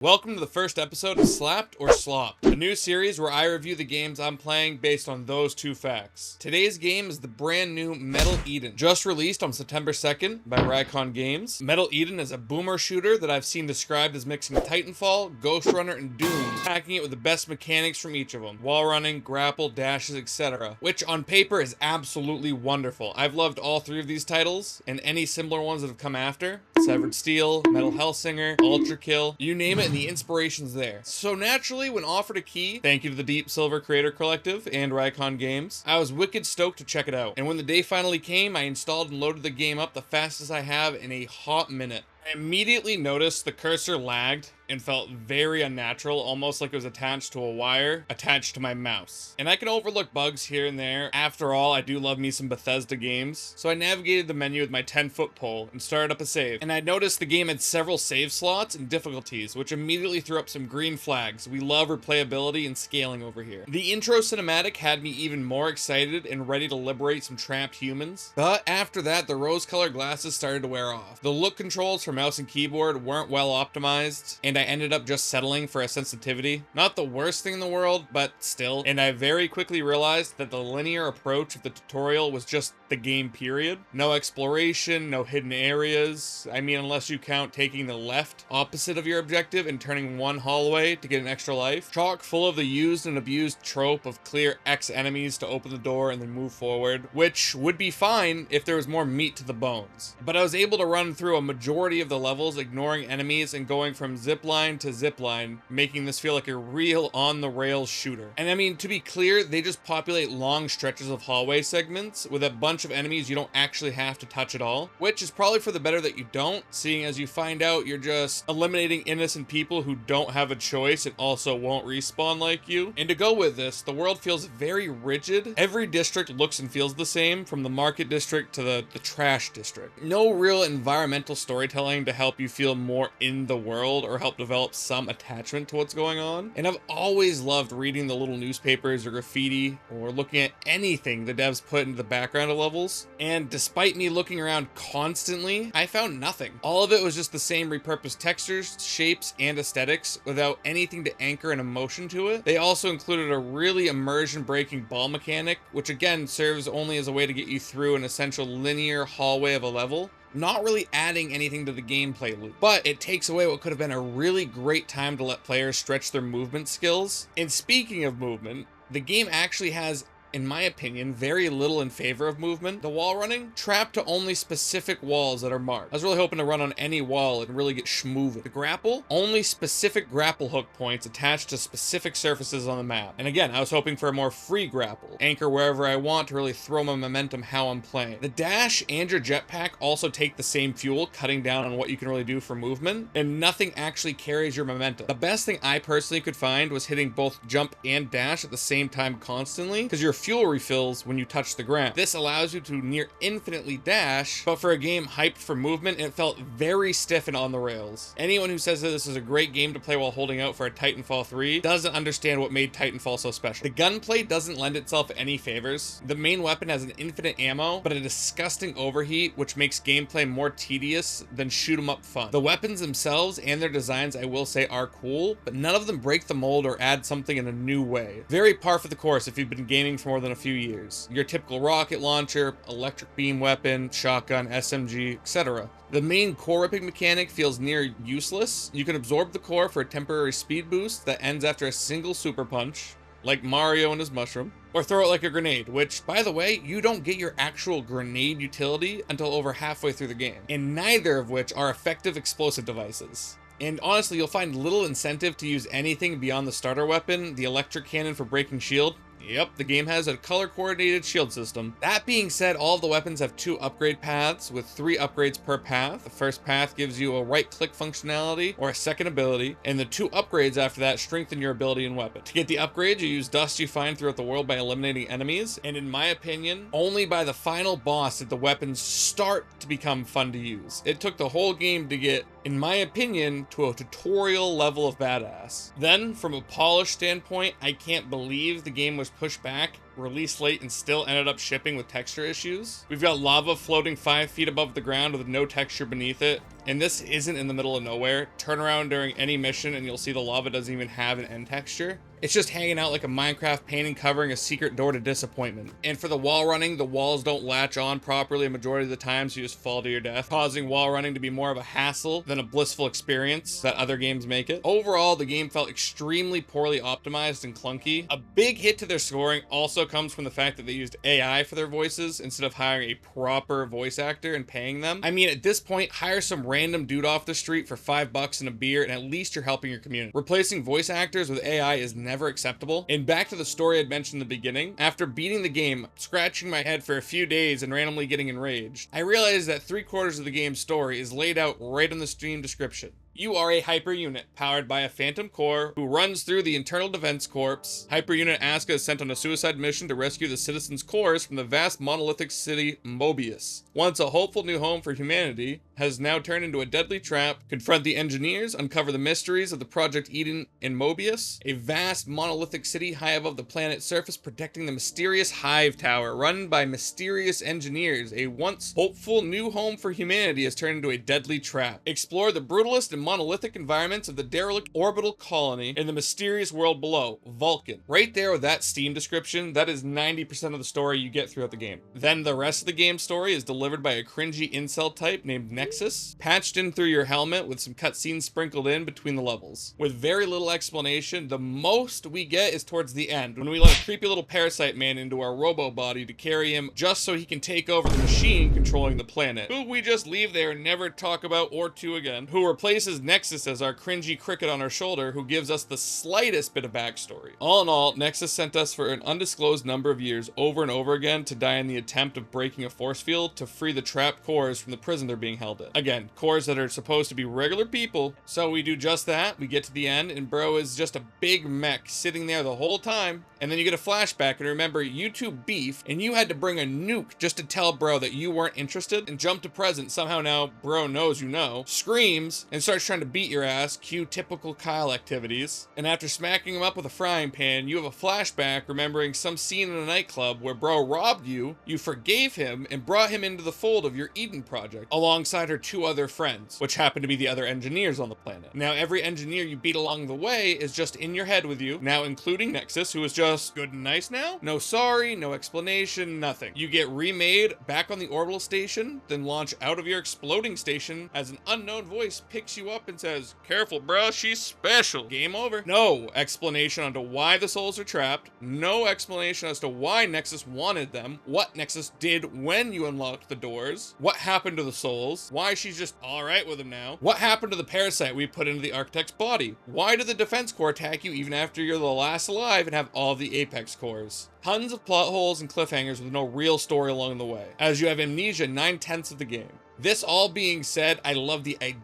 Welcome to the first episode of Slapped or Slopped, a new series where I review the games I'm playing based on those two facts. Today's game is the brand new Metal Eden, just released on September 2nd by Reikon Games. Metal Eden is a boomer shooter that I've seen described as mixing Titanfall, Ghostrunner, and Doom, packing it with the best mechanics from each of them: wall running, grapple, dashes, etc., which on paper is absolutely wonderful. I've loved all three of these titles, and any similar ones that have come after: Severed Steel, Metal Hellsinger, Ultrakill, you name it, and the inspiration's there. So naturally, when offered a key, thank you to the Deep Silver Creator Collective and Reikon Games, I was wicked stoked to check it out. And when the day finally came, I installed and loaded the game up the fastest I have in a hot minute. I immediately noticed the cursor lagged and felt very unnatural, almost like it was attached to a wire attached to my mouse. And I can overlook bugs here and there. After all, I do love me some Bethesda games. So I navigated the menu with my 10-foot pole and started up a save. And I noticed the game had several save slots and difficulties, which immediately threw up some green flags. We love replayability and scaling over here. The intro cinematic had me even more excited and ready to liberate some trapped humans. But after that, the rose-colored glasses started to wear off. The look controls for mouse and keyboard weren't well optimized, and I ended up just settling for a sensitivity. Not the worst thing in the world, but still. And I very quickly realized that the linear approach of the tutorial was just the game, period. No exploration, no hidden areas. I mean, unless you count taking the left opposite of your objective and turning one hallway to get an extra life. Chock full of the used and abused trope of clear X enemies to open the door and then move forward, which would be fine if there was more meat to the bones. But I was able to run through a majority of the levels, ignoring enemies and going from zipline to zipline, making this feel like a real on-the-rails shooter. And I mean, to be clear, they just populate long stretches of hallway segments with a bunch of enemies you don't actually have to touch at all, which is probably for the better that you don't, seeing as you find out you're just eliminating innocent people who don't have a choice and also won't respawn like you. And to go with this, the world feels very rigid. Every district looks and feels the same, from the market district to the trash district. No real environmental storytelling to help you feel more in the world or help develop some attachment to what's going on. And I've always loved reading the little newspapers or graffiti or looking at anything the devs put into the background of levels. And despite me looking around constantly, I found nothing. All of it was just the same repurposed textures, shapes, and aesthetics without anything to anchor an emotion to it. They also included a really immersion-breaking ball mechanic, which again serves only as a way to get you through an essential linear hallway of a level, not really adding anything to the gameplay loop. But it takes away what could have been a really great time to let players stretch their movement skills. And speaking of movement, the game actually has, in my opinion, very little in favor of movement. The wall running, trapped to only specific walls that are marked. I was really hoping to run on any wall and really get schmoovin'. The grapple, only specific grapple hook points attached to specific surfaces on the map. And again, I was hoping for a more free grapple. Anchor wherever I want to really throw my momentum how I'm playing. The dash and your jetpack also take the same fuel, cutting down on what you can really do for movement, and nothing actually carries your momentum. The best thing I personally could find was hitting both jump and dash at the same time constantly, because your fuel refills when you touch the ground. This allows you to near infinitely dash, but for a game hyped for movement, it felt very stiff and on the rails. Anyone who says that this is a great game to play while holding out for a Titanfall 3 doesn't understand what made Titanfall so special. The gunplay doesn't lend itself any favors. The main weapon has an infinite ammo, but a disgusting overheat, which makes gameplay more tedious than shoot 'em up fun. The weapons themselves and their designs, I will say, are cool, but none of them break the mold or add something in a new way. Very par for the course if you've been gaming for more than a few years. Your typical rocket launcher, electric beam weapon, shotgun, SMG, etc. The main core ripping mechanic feels near useless. You can absorb the core for a temporary speed boost that ends after a single super punch, like Mario and his mushroom, or throw it like a grenade, which, by the way, you don't get your actual grenade utility until over halfway through the game, and neither of which are effective explosive devices. And honestly, you'll find little incentive to use anything beyond the starter weapon, the electric cannon for breaking shield. Yep, the game has a color-coordinated shield system. That being said, all of the weapons have 2 upgrade paths with 3 upgrades per path. The first path gives you a right-click functionality or a second ability, and the 2 upgrades after that strengthen your ability and weapon. To get the upgrades, you use dust you find throughout the world by eliminating enemies, and in my opinion, only by the final boss did the weapons start to become fun to use. It took the whole game to get, in my opinion, to a tutorial level of badass. Then, from a polish standpoint, I can't believe the game was pushed back released late and still ended up shipping with texture issues. We've got lava floating 5 feet above the ground with no texture beneath it. And this isn't in the middle of nowhere. Turn around during any mission and you'll see the lava doesn't even have an end texture. It's just hanging out like a Minecraft painting covering a secret door to disappointment. And for the wall running, the walls don't latch on properly a majority of the time, so you just fall to your death, causing wall running to be more of a hassle than a blissful experience that other games make it. Overall, the game felt extremely poorly optimized and clunky. A big hit to their scoring also comes from the fact that they used AI for their voices instead of hiring a proper voice actor and paying them. I mean, at this point, hire some random dude off the street for $5 and a beer, and at least you're helping your community. Replacing voice actors with AI is never acceptable. And back to the story I'd mentioned in the beginning, after beating the game, scratching my head for a few days and randomly getting enraged, I realized that 3/4 of the game's story is laid out right in the Steam description. You are a hyper unit powered by a phantom core who runs through the internal defense corps. Hyper unit Asuka is sent on a suicide mission to rescue the citizens' cores from the vast monolithic city Mobius. Once a hopeful new home for humanity has now turned into a deadly trap, confront the engineers, uncover the mysteries of the Project Eden in Mobius, a vast monolithic city high above the planet's surface protecting the mysterious Hive Tower run by mysterious engineers. A once hopeful new home for humanity has turned into a deadly trap. Explore the brutalist and monolithic environments of the derelict orbital colony in the mysterious world below, Vulcan. Right there with that Steam description, that is 90% of the story you get throughout the game. Then the rest of the game's story is delivered by a cringy incel type named Nexus, patched in through your helmet with some cutscenes sprinkled in between the levels. With very little explanation, the most we get is towards the end, when we let a creepy little parasite man into our robo body to carry him just so he can take over the machine controlling the planet, who we just leave there and never talk about or to again, who replaces Nexus as our cringy cricket on our shoulder who gives us the slightest bit of backstory. All in all, Nexus sent us for an undisclosed number of years over and over again to die in the attempt of breaking a force field to free the trapped cores from the prison they're being held in. Again, cores that are supposed to be regular people, so we do just that. We get to the end and bro is just a big mech sitting there the whole time, and then you get a flashback and remember you two beef and you had to bring a nuke just to tell bro that you weren't interested, and jump to present. Somehow now bro knows you know, screams and starts trying to beat your ass, cue typical Kyle activities, and after smacking him up with a frying pan, you have a flashback remembering some scene in a nightclub where bro robbed you, you forgave him, and brought him into the fold of your Eden project, alongside her 2 other friends, which happen to be the other engineers on the planet. Now every engineer you beat along the way is just in your head with you, now including Nexus, who is just good and nice now. No sorry, no explanation, nothing. You get remade back on the orbital station, then launch out of your exploding station as an unknown voice picks you up and says, "Careful, bro, she's special." Game over. No explanation onto why the souls are trapped. No explanation as to why Nexus wanted them. What Nexus did when you unlocked the doors. What happened to the souls. Why she's just alright with them now. What happened to the parasite we put into the architect's body. Why did the defense core attack you even after you're the last alive and have all the apex cores. Tons of plot holes and cliffhangers with no real story along the way, as you have amnesia 9/10 of the game. This all being said, I love the idea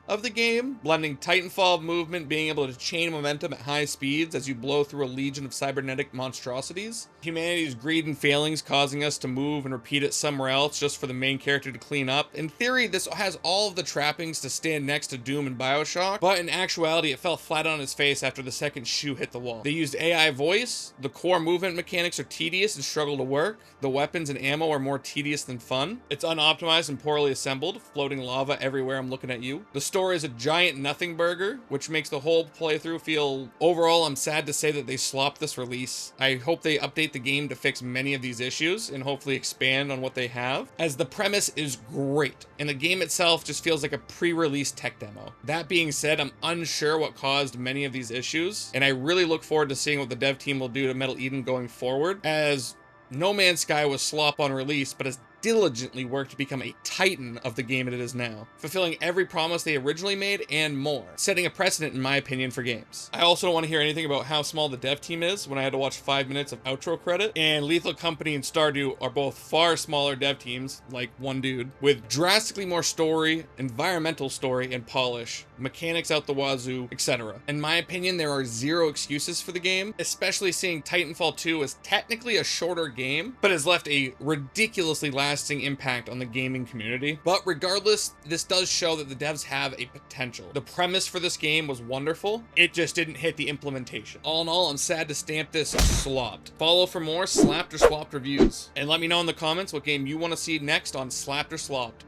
of the game, blending Titanfall movement, being able to chain momentum at high speeds as you blow through a legion of cybernetic monstrosities, humanity's greed and failings causing us to move and repeat it somewhere else just for the main character to clean up. In theory, this has all of the trappings to stand next to Doom and Bioshock, but in actuality, it fell flat on his face after the second shoe hit the wall. They used AI voice, the core movement mechanics are tedious and struggle to work, the weapons and ammo are more tedious than fun, it's unoptimized and poorly assembled, floating lava everywhere I'm looking at you. The story is a giant nothing burger, which makes the whole playthrough feel... Overall, I'm sad to say that they slopped this release. I hope they update the game to fix many of these issues and hopefully expand on what they have, as the premise is great, and the game itself just feels like a pre-release tech demo. That being said, I'm unsure what caused many of these issues, and I really look forward to seeing what the dev team will do to Metal Eden going forward, as No Man's Sky was slop on release, but has diligently worked to become a titan of the game it is now, fulfilling every promise they originally made and more, setting a precedent in my opinion for games. I also don't want to hear anything about how small the dev team is when I had to watch 5 minutes of outro credit, and Lethal Company and Stardew are both far smaller dev teams, like one dude, with drastically more story, environmental story, and polish, mechanics out the wazoo, etc. In my opinion, there are zero excuses for the game, especially seeing Titanfall 2 as technically a shorter game, but has left a ridiculously lasting lasting impact on the gaming community. But regardless, this does show that the devs have a potential. The premise for this game was wonderful. It just didn't hit the implementation. All in all, I'm sad to stamp this slopped. Follow for more slapped or swapped reviews. And let me know in the comments what game you want to see next on Slapped or Slopped.